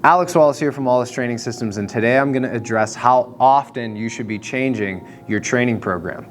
Alex Wallace here from Wallace Training Systems, and today I'm going to address how often you should be changing your training program.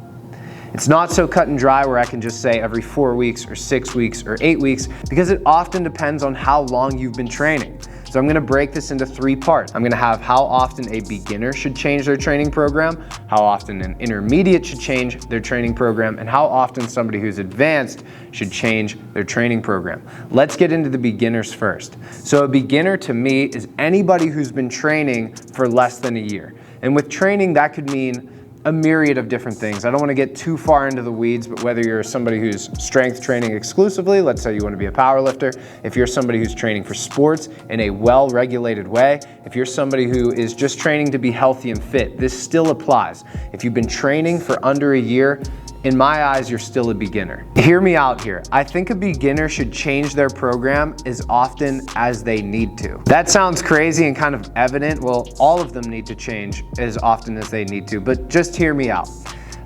It's not so cut and dry where I can just say every 4 weeks or 6 weeks or 8 weeks, because it often depends on how long you've been training. So I'm going to break this into 3 parts. I'm going to have how often a beginner should change their training program, how often an intermediate should change their training program, and how often somebody who's advanced should change their training program. Let's get into the beginners first. So a beginner to me is anybody who's been training for less than a year. And with training, that could mean a myriad of different things. I don't want to get too far into the weeds, but whether you're somebody who's strength training exclusively, let's say you want to be a power lifter, if you're somebody who's training for sports in a well-regulated way, if you're somebody who is just training to be healthy and fit, this still applies. If you've been training for under a year, in my eyes, you're still a beginner. Hear me out here. I think a beginner should change their program as often as they need to. That sounds crazy and kind of evident. Well, all of them need to change as often as they need to, but just hear me out.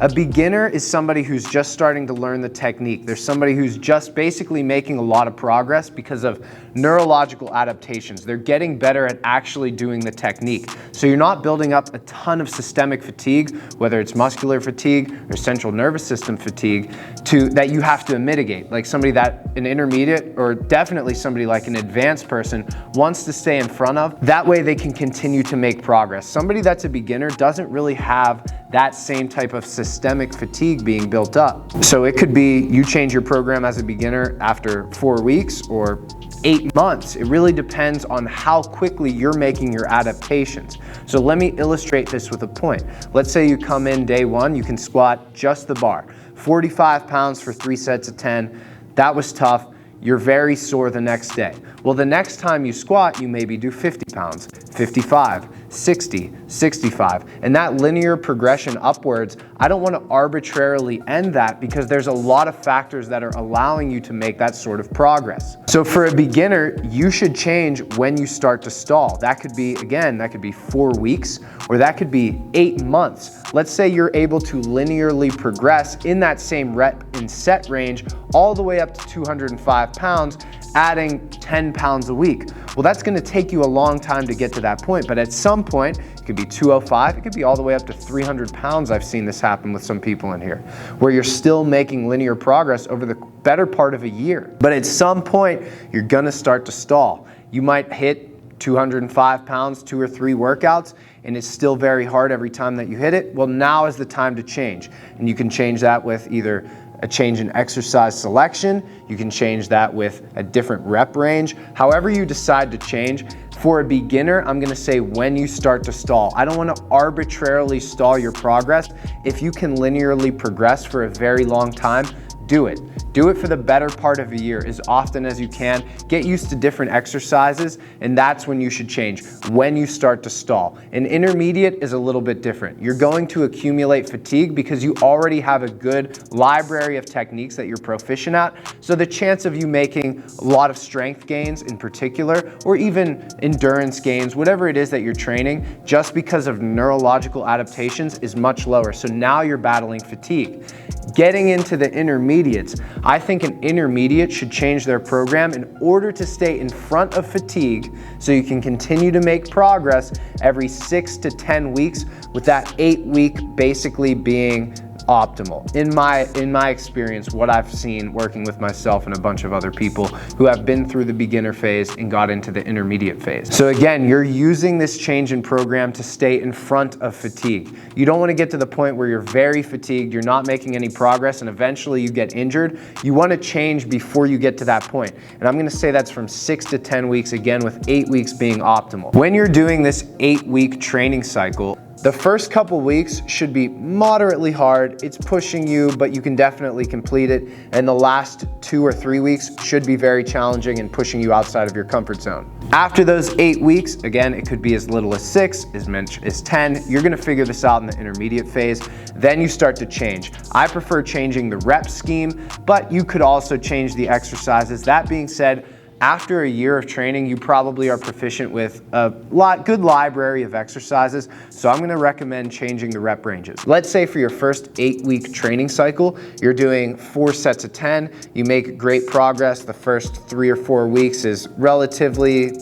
A beginner is somebody who's just starting to learn the technique. There's somebody who's just basically making a lot of progress because of neurological adaptations. They're getting better at actually doing the technique. So you're not building up a ton of systemic fatigue, whether it's muscular fatigue or central nervous system fatigue, that you have to mitigate. Like somebody that an intermediate, or definitely somebody like an advanced person, wants to stay in front of. That way they can continue to make progress. Somebody that's a beginner doesn't really have that same type of systemic fatigue being built up. So it could be you change your program as a beginner after 4 weeks or 8 months. It really depends on how quickly you're making your adaptations. So let me illustrate this with a point. Let's say you come in day 1, you can squat just the bar, 45 pounds for 3 sets of 10. That was tough. You're very sore the next day. Well, the next time you squat, you maybe do 50 pounds, 55, 60, 65. And that linear progression upwards, I don't want to arbitrarily end that because there's a lot of factors that are allowing you to make that sort of progress. So for a beginner, you should change when you start to stall. That could be, again, that could be 4 weeks, or that could be 8 months. Let's say you're able to linearly progress in that same rep and set range all the way up to 205 pounds, adding 10 pounds a week. Well, that's going to take you a long time to get to that point, but at some point, it could be 205, it could be all the way up to 300 pounds. I've seen this happen with some people in here, where you're still making linear progress over the better part of a year. But at some point, you're going to start to stall. You might hit 205 pounds, 2 or 3 workouts, and it's still very hard every time that you hit it. Well, now is the time to change. And you can change that with either a change in exercise selection, you can change that with a different rep range. However you decide to change, for a beginner, I'm gonna say when you start to stall. I don't wanna arbitrarily stall your progress. If you can linearly progress for a very long time, do it. Do it for the better part of a year, as often as you can. Get used to different exercises, and that's when you should change, when you start to stall. An intermediate is a little bit different. You're going to accumulate fatigue because you already have a good library of techniques that you're proficient at, so the chance of you making a lot of strength gains in particular, or even endurance gains, whatever it is that you're training, just because of neurological adaptations is much lower. So now you're battling fatigue. Getting into the intermediates, I think an intermediate should change their program in order to stay in front of fatigue so you can continue to make progress every 6 to 10 weeks, with that 8-week basically being optimal. In my experience, what I've seen working with myself and a bunch of other people who have been through the beginner phase and got into the intermediate phase. So again, you're using this change in program to stay in front of fatigue. You don't want to get to the point where you're very fatigued, you're not making any progress, and eventually you get injured. You want to change before you get to that point. And I'm going to say that's from 6 to 10 weeks, again, with 8 weeks being optimal. When you're doing this 8-week training cycle, the first couple weeks should be moderately hard. It's pushing you, but you can definitely complete it. And the last 2 or 3 weeks should be very challenging and pushing you outside of your comfort zone. After those 8 weeks, again, it could be as little as 6, as much as 10. You're gonna figure this out in the intermediate phase. Then you start to change. I prefer changing the rep scheme, but you could also change the exercises. That being said, after a year of training, you probably are proficient with a good library of exercises, so I'm gonna recommend changing the rep ranges. Let's say for your first 8-week training cycle, you're doing 4 sets of 10, you make great progress. The first 3 or 4 weeks is relatively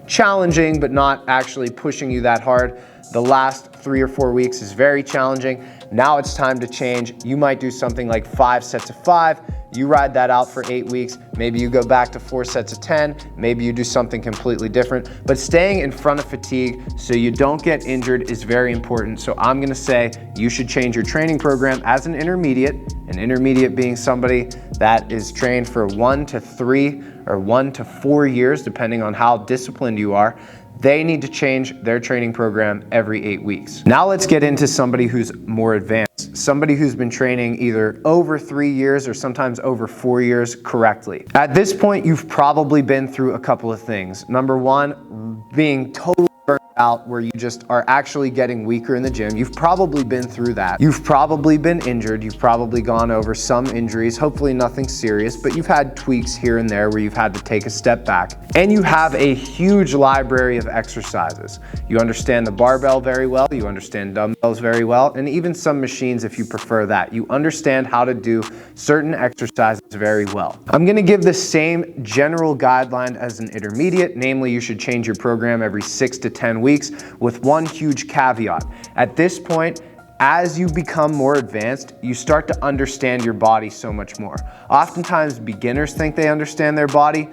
challenging, but not actually pushing you that hard. The last 3 or 4 weeks is very challenging. Now it's time to change. You might do something like 5 sets of 5. You ride that out for 8 weeks. Maybe you go back to 4 sets of 10. Maybe you do something completely different. But staying in front of fatigue so you don't get injured is very important. So I'm gonna say you should change your training program as an intermediate being somebody that is trained for 1 to 3 or 1 to 4 years, depending on how disciplined you are. They need to change their training program every 8 weeks. Now let's get into somebody who's more advanced, somebody who's been training either over 3 years or sometimes over 4 years correctly. At this point, you've probably been through a couple of things. Number one, being totally burnt out where you just are actually getting weaker in the gym. You've probably been through that. You've probably been injured. You've probably gone over some injuries, hopefully nothing serious, but you've had tweaks here and there where you've had to take a step back. And you have a huge library of exercises. You understand the barbell very well, you understand dumbbells very well, and even some machines if you prefer that. You understand how to do certain exercises very well. I'm gonna give the same general guideline as an intermediate, namely you should change your program every 6 to 10 weeks with one huge caveat. At this point, as you become more advanced, you start to understand your body so much more. Oftentimes beginners think they understand their body.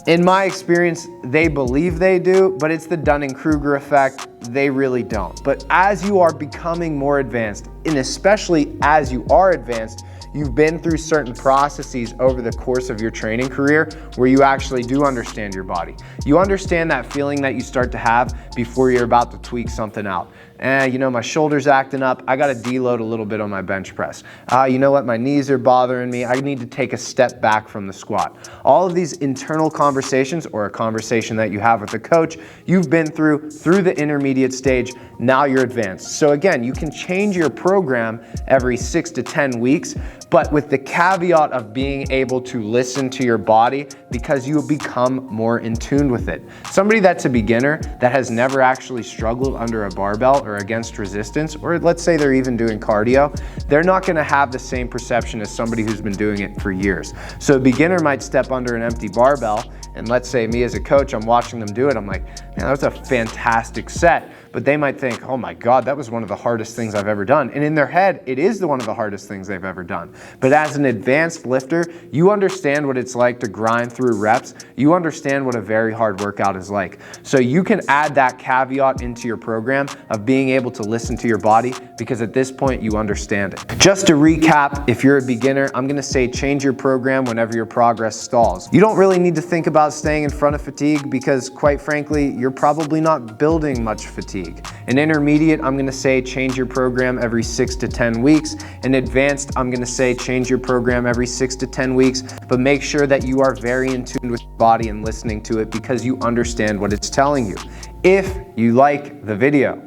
In my experience, they believe they do, but it's the Dunning-Kruger effect. They really don't. But as you are becoming more advanced, and especially as you are advanced, you've been through certain processes over the course of your training career where you actually do understand your body. You understand that feeling that you start to have before you're about to tweak something out. You know, my shoulder's acting up. I got to deload a little bit on my bench press. You know what? My knees are bothering me. I need to take a step back from the squat. All of these internal conversations, or a conversation that you have with a coach, you've been through the intermediate stage. Now you're advanced. So again, you can change your program every 6 to 10 weeks, but with the caveat of being able to listen to your body because you become more in tune with it. Somebody that's a beginner that has never actually struggled under a barbell or against resistance, or let's say they're even doing cardio, they're not gonna have the same perception as somebody who's been doing it for years. So a beginner might step under an empty barbell, and let's say me as a coach, I'm watching them do it, I'm like, man, that was a fantastic set. But they might think, oh my God, that was one of the hardest things I've ever done. And in their head, it is one of the hardest things they've ever done. But as an advanced lifter, you understand what it's like to grind through reps. You understand what a very hard workout is like. So you can add that caveat into your program of being able to listen to your body, because at this point you understand it. Just to recap, if you're a beginner, I'm gonna say change your program whenever your progress stalls. You don't really need to think about staying in front of fatigue because quite frankly, you're probably not building much fatigue. In intermediate, I'm gonna say change your program every 6 to 10 weeks. In advanced, I'm gonna say change your program every 6 to 10 weeks, but make sure that you are very in tune with your body and listening to it because you understand what it's telling you. If you like the video,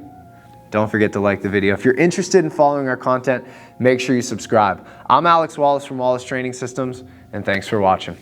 don't forget to like the video. If you're interested in following our content, make sure you subscribe. I'm Alex Wallace from Wallace Training Systems, and thanks for watching.